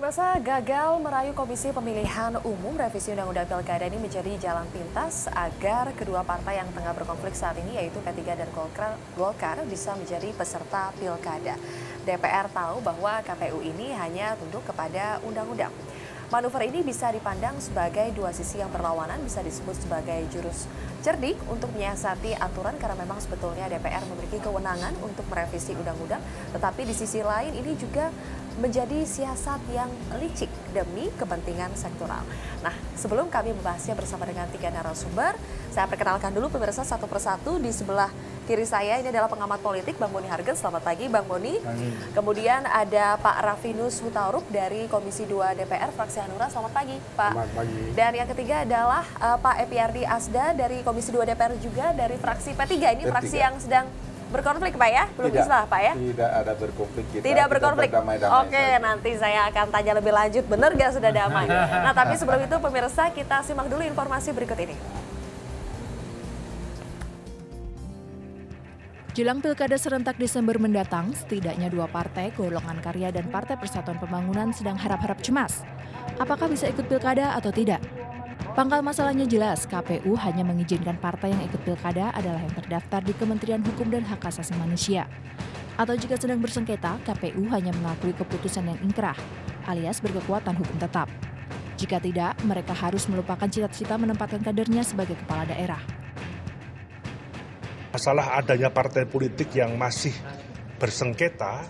Pemirsa, gagal merayu Komisi Pemilihan Umum revisi Undang-Undang Pilkada ini menjadi jalan pintas agar kedua partai yang tengah berkonflik saat ini yaitu P3 dan Golkar bisa menjadi peserta Pilkada. DPR tahu bahwa KPU ini hanya tunduk kepada undang-undang. Manuver ini bisa dipandang sebagai dua sisi yang berlawanan, bisa disebut sebagai jurus cerdik untuk menyiasati aturan karena memang sebetulnya DPR memiliki kewenangan untuk merevisi undang-undang, tetapi di sisi lain ini juga menjadi siasat yang licik demi kepentingan sektoral. Nah, sebelum kami membahasnya bersama dengan tiga narasumber, saya perkenalkan dulu pemirsa satu persatu. Di sebelah kiri saya ini adalah pengamat politik Bang Boni Hargen. Selamat pagi Bang Boni. Kemudian ada Pak Rafinus Hutauruk dari Komisi 2 DPR fraksi Hanura. Selamat pagi Pak. Selamat pagi. Dan yang ketiga adalah Pak Epyardi Asda dari Komisi 2 DPR juga dari fraksi P3. Ini fraksi yang sedang berkonflik Pak ya? Belum istilah Pak ya? Tidak ada berkonflik kita. Tidak berkonflik. Berdamai-damai Oke, nanti saya akan tanya lebih lanjut. Benar nggak sudah damai? Nah, tapi sebelum itu pemirsa kita simak dulu informasi berikut ini. Jelang Pilkada serentak Desember mendatang, setidaknya dua partai, Golongan Karya dan Partai Persatuan Pembangunan sedang harap-harap cemas. Apakah bisa ikut Pilkada atau tidak? Pangkal masalahnya jelas, KPU hanya mengizinkan partai yang ikut Pilkada adalah yang terdaftar di Kementerian Hukum dan Hak Asasi Manusia. Atau jika sedang bersengketa, KPU hanya mengakui keputusan yang ingkrah, alias berkekuatan hukum tetap. Jika tidak, mereka harus melupakan cita-cita menempatkan kadernya sebagai kepala daerah. Masalah adanya partai politik yang masih bersengketa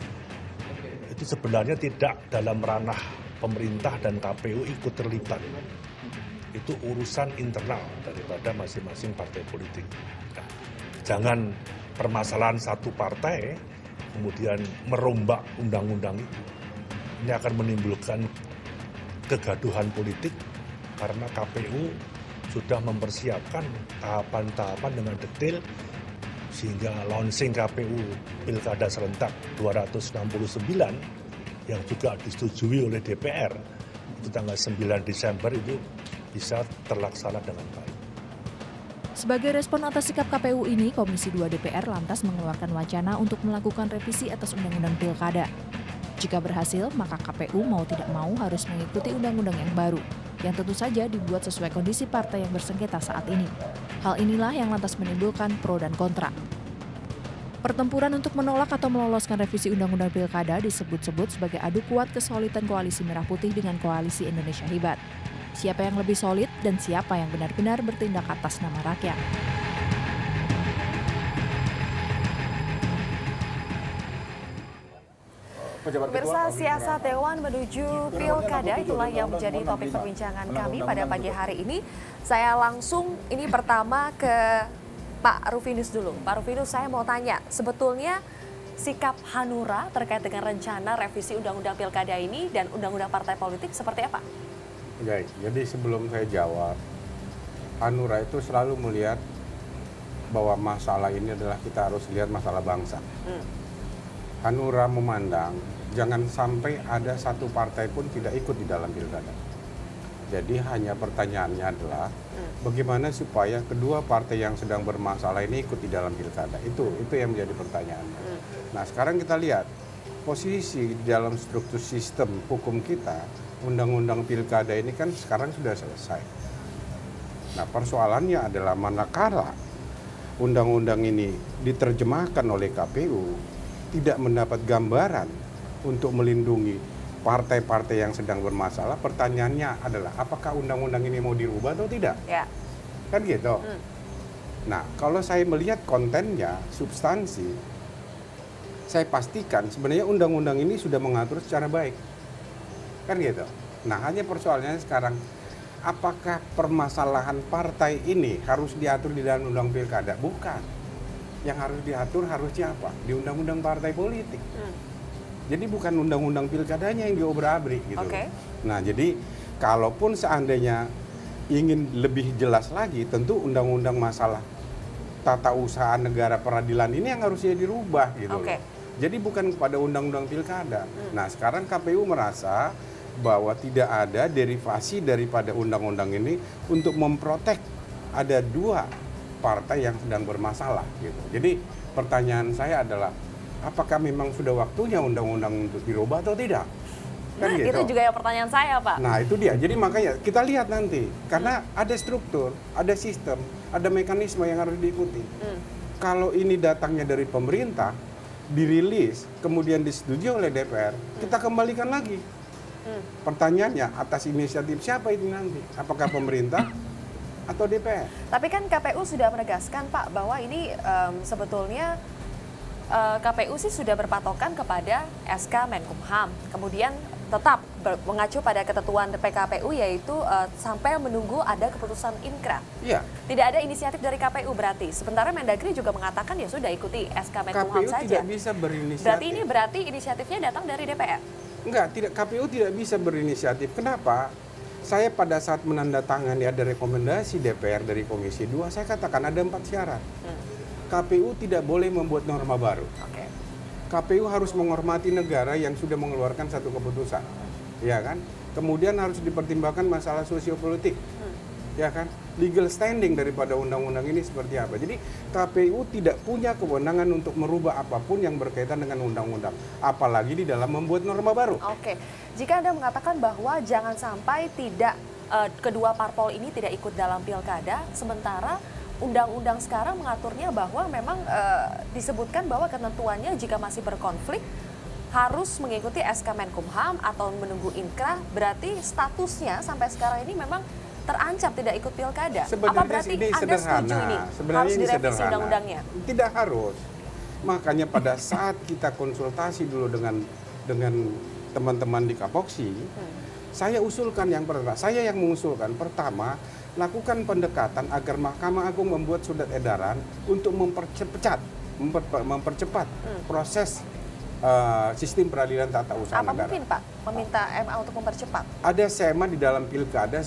itu sebenarnya tidak dalam ranah pemerintah dan KPU ikut terlibat. Itu urusan internal daripada masing-masing partai politik. Nah, jangan permasalahan satu partai kemudian merombak undang-undang itu. Ini akan menimbulkan kegaduhan politik karena KPU sudah mempersiapkan tahapan-tahapan dengan detail sehingga launching KPU Pilkada Serentak 269 yang juga disetujui oleh DPR itu tanggal 9 Desember itu bisa terlaksana dengan baik. Sebagai respon atas sikap KPU ini, Komisi 2 DPR lantas mengeluarkan wacana untuk melakukan revisi atas Undang-Undang Pilkada. Jika berhasil, maka KPU mau tidak mau harus mengikuti undang-undang yang baru, yang tentu saja dibuat sesuai kondisi partai yang bersengketa saat ini. Hal inilah yang lantas menimbulkan pro dan kontra. Pertempuran untuk menolak atau meloloskan revisi Undang-Undang Pilkada disebut-sebut sebagai adu kuat kesolidan Koalisi Merah Putih dengan Koalisi Indonesia Hebat. Siapa yang lebih solid dan siapa yang benar-benar bertindak atas nama rakyat. Pemirsa, siasat Dewan menuju Pilkada itulah yang menjadi topik perbincangan kami pada pagi hari ini. Saya langsung ini pertama ke Pak Rufinus dulu. Pak Rufinus, saya mau tanya, sebetulnya sikap Hanura terkait dengan rencana revisi Undang-Undang Pilkada ini dan Undang-Undang Partai Politik seperti apa? Baik, jadi sebelum saya jawab, Hanura itu selalu melihat bahwa masalah ini adalah kita harus lihat masalah bangsa. Hanura memandang jangan sampai ada satu partai pun tidak ikut di dalam pilkada. Jadi hanya pertanyaannya adalah bagaimana supaya kedua partai yang sedang bermasalah ini ikut di dalam pilkada. Itu yang menjadi pertanyaannya. Nah, sekarang kita lihat posisi di dalam struktur sistem hukum kita, undang-undang pilkada ini kan sekarang sudah selesai. Nah, persoalannya adalah manakala undang-undang ini diterjemahkan oleh KPU tidak mendapat gambaran untuk melindungi partai-partai yang sedang bermasalah, pertanyaannya adalah apakah undang-undang ini mau dirubah atau tidak? Ya. Kan gitu. Nah, kalau saya melihat kontennya, substansi, saya pastikan sebenarnya undang-undang ini sudah mengatur secara baik. Kan gitu. Nah, hanya persoalannya sekarang, apakah permasalahan partai ini harus diatur di dalam undang pilkada? Bukan. Yang harus diatur harusnya apa? Di undang-undang partai politik. Jadi bukan undang-undang pilkadanya yang diobrak-abrik gitu. Okay. Nah, jadi kalaupun seandainya ingin lebih jelas lagi, tentu undang-undang masalah tata usaha negara peradilan ini yang harusnya dirubah gitu. Okay. Jadi bukan kepada undang-undang pilkada. Nah, sekarang KPU merasa bahwa tidak ada derivasi daripada undang-undang ini untuk memprotek ada dua partai yang sedang bermasalah gitu. Jadi pertanyaan saya adalah apakah memang sudah waktunya undang-undang untuk dirubah atau tidak? Kan gitu. Itu juga yang pertanyaan saya, Pak. Nah itu dia, jadi makanya kita lihat nanti, karena ada struktur, ada sistem, ada mekanisme yang harus diikuti. Kalau ini datangnya dari pemerintah, dirilis, kemudian disetujui oleh DPR, kita kembalikan lagi. Pertanyaannya, atas inisiatif siapa itu nanti? Apakah pemerintah atau DPR? Tapi kan KPU sudah menegaskan, Pak, bahwa ini sebetulnya KPU sih sudah berpatokan kepada SK Menkumham. Kemudian tetap mengacu pada ketentuan PKPU, yaitu sampai menunggu ada keputusan Inkra. Iya. Tidak ada inisiatif dari KPU berarti. Sementara Mendagri juga mengatakan ya sudah ikuti SK Menkumham KPU saja. tidak bisa berinisiatif. Berarti inisiatifnya datang dari DPR. Enggak, KPU tidak bisa berinisiatif. Kenapa? Saya pada saat menandatangani ada rekomendasi DPR dari Komisi 2, saya katakan ada 4 syarat. KPU tidak boleh membuat norma baru. Oke. KPU harus menghormati negara yang sudah mengeluarkan satu keputusan, ya kan? Kemudian harus dipertimbangkan masalah sosiopolitik, ya kan? Legal standing daripada undang-undang ini seperti apa. Jadi KPU tidak punya kewenangan untuk merubah apapun yang berkaitan dengan undang-undang, apalagi di dalam membuat norma baru. Oke, jika Anda mengatakan bahwa jangan sampai kedua parpol ini tidak ikut dalam pilkada, sementara undang-undang sekarang mengaturnya bahwa memang disebutkan bahwa ketentuannya jika masih berkonflik harus mengikuti SK Menkumham atau menunggu Inkra, berarti statusnya sampai sekarang ini memang terancam tidak ikut pilkada. Sebenarnya apa berarti ini Anda setuju ini harus ini direvisi sederhana. undang-undangnya? Tidak harus. Makanya pada saat kita konsultasi dulu dengan teman-teman di Kapoksi, saya usulkan yang pertama, saya yang mengusulkan pertama, lakukan pendekatan agar Mahkamah Agung membuat surat edaran untuk mempercepat proses sistem peradilan tata usaha Apa negara. mungkin, Pak, meminta MA untuk mempercepat? Ada SEMA di dalam pilkada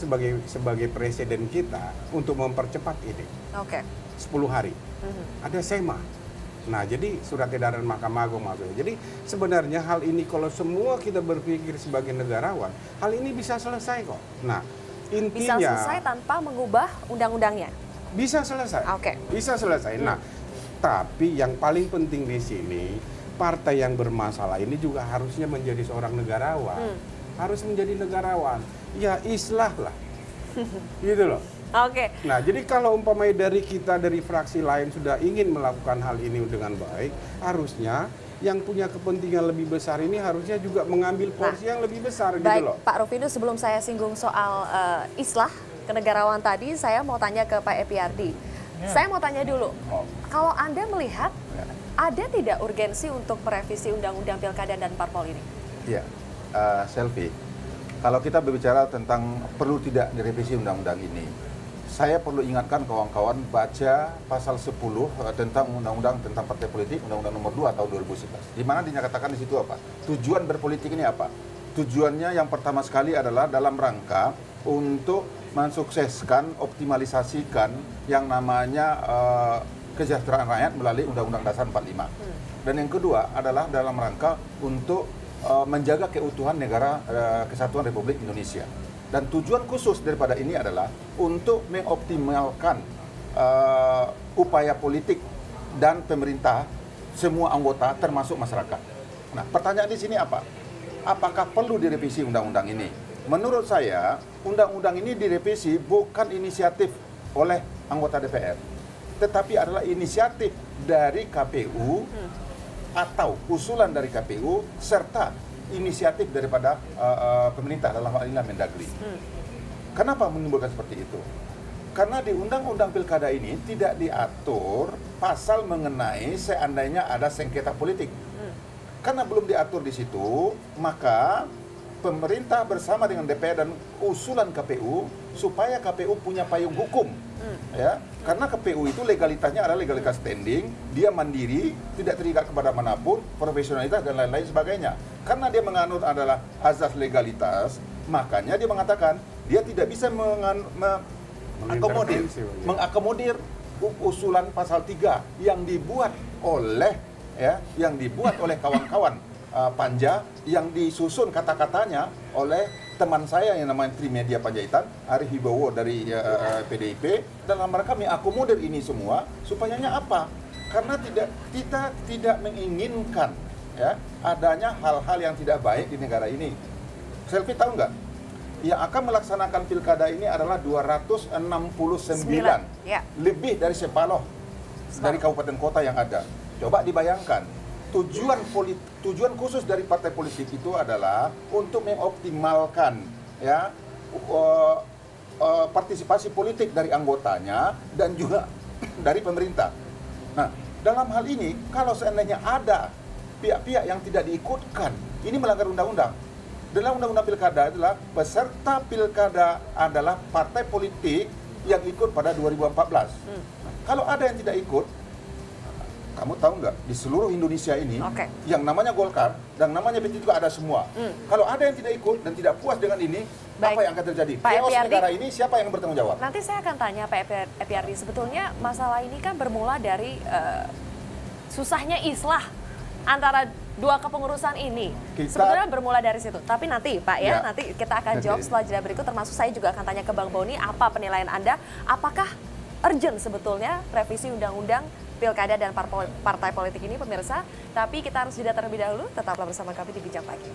sebagai presiden kita untuk mempercepat ini. Oke. 10 hari. Ada SEMA. Nah, jadi surat edaran Mahkamah Agung maksudnya. Jadi sebenarnya hal ini kalau semua kita berpikir sebagai negarawan, hal ini bisa selesai kok. Nah, Bisa intinya selesai tanpa mengubah undang-undangnya? bisa selesai. Oke. Bisa selesai. Nah, tapi yang paling penting di sini, partai yang bermasalah ini juga harusnya menjadi seorang negarawan. Harus menjadi negarawan. Ya, islah lah. Gitu loh. Oke. Nah, jadi kalau umpamanya dari kita, dari fraksi lain sudah ingin melakukan hal ini dengan baik, harusnya yang punya kepentingan lebih besar ini harusnya juga mengambil porsi yang lebih besar gitu loh. Pak Rufinus, sebelum saya singgung soal islah kenegarawan tadi, saya mau tanya ke Pak Epiardi. Saya mau tanya dulu, kalau Anda melihat ada tidak urgensi untuk merevisi Undang-Undang Pilkada dan Parpol ini? Iya, Selvi. Kalau kita berbicara tentang perlu tidak direvisi undang-undang ini, saya perlu ingatkan kawan-kawan baca pasal 10 tentang undang-undang tentang partai politik, undang-undang nomor 2 tahun 2011. Di mana dinyatakan di situ apa? Tujuan berpolitik ini apa? Tujuannya yang pertama sekali adalah dalam rangka untuk mensukseskan, optimalisasikan yang namanya kesejahteraan rakyat melalui Undang-Undang Dasar 45. Dan yang kedua adalah dalam rangka untuk menjaga keutuhan negara Kesatuan Republik Indonesia. Dan tujuan khusus daripada ini adalah untuk mengoptimalkan upaya politik dan pemerintah semua anggota termasuk masyarakat. Nah, pertanyaan di sini apa? Apakah perlu direvisi undang-undang ini? Menurut saya, undang-undang ini direvisi bukan inisiatif oleh anggota DPR, tetapi adalah inisiatif dari KPU atau usulan dari KPU serta inisiatif daripada pemerintah dalam hal ini Mendagri. Kenapa menimbulkan seperti itu? Karena di Undang-Undang Pilkada ini tidak diatur pasal mengenai seandainya ada sengketa politik. Karena belum diatur di situ, maka pemerintah bersama dengan DPR dan usulan KPU supaya KPU punya payung hukum. Ya, karena KPU itu legalitasnya adalah legalitas standing, dia mandiri, tidak terikat kepada manapun, profesionalitas dan lain-lain sebagainya. Karena dia menganut adalah azas legalitas, makanya dia mengatakan dia tidak bisa mengakomodir usulan pasal 3 yang dibuat oleh kawan-kawan Panja yang disusun kata-katanya oleh teman saya yang namanya Trimedia Panjaitan, Arif Wibowo dari PDIP, dalam rangka mengakomodir ini semua supayanya apa? Karena kita tidak menginginkan ya adanya hal-hal yang tidak baik di negara ini. Selfie tahu nggak? Yang akan melaksanakan pilkada ini adalah 269, ya. Lebih dari separuh dari kabupaten kota yang ada. Coba dibayangkan, tujuan khusus dari partai politik itu adalah untuk mengoptimalkan ya partisipasi politik dari anggotanya dan juga dari pemerintah. Nah, dalam hal ini kalau seandainya ada pihak-pihak yang tidak diikutkan, ini melanggar undang-undang. Dalam undang-undang pilkada adalah peserta pilkada adalah partai politik yang ikut pada 2014. Kalau ada yang tidak ikut, kamu tahu nggak, di seluruh Indonesia ini yang namanya Golkar dan namanya P3 juga ada semua. Kalau ada yang tidak ikut dan tidak puas dengan ini, apa yang akan terjadi? Chaos negara ini, siapa yang bertanggung jawab? Nanti saya akan tanya Pak Epyardi, sebetulnya masalah ini kan bermula dari susahnya islah antara dua kepengurusan ini. Sebetulnya bermula dari situ. Tapi nanti Pak ya, nanti kita akan jawab setelah jeda berikut, termasuk saya juga akan tanya ke Bang Boni, apa penilaian Anda? Apakah urgent sebetulnya revisi undang-undang pilkada dan partai politik ini, pemirsa? Tapi kita harus jeda terlebih dahulu, tetaplah bersama kami di Bincang Pagi.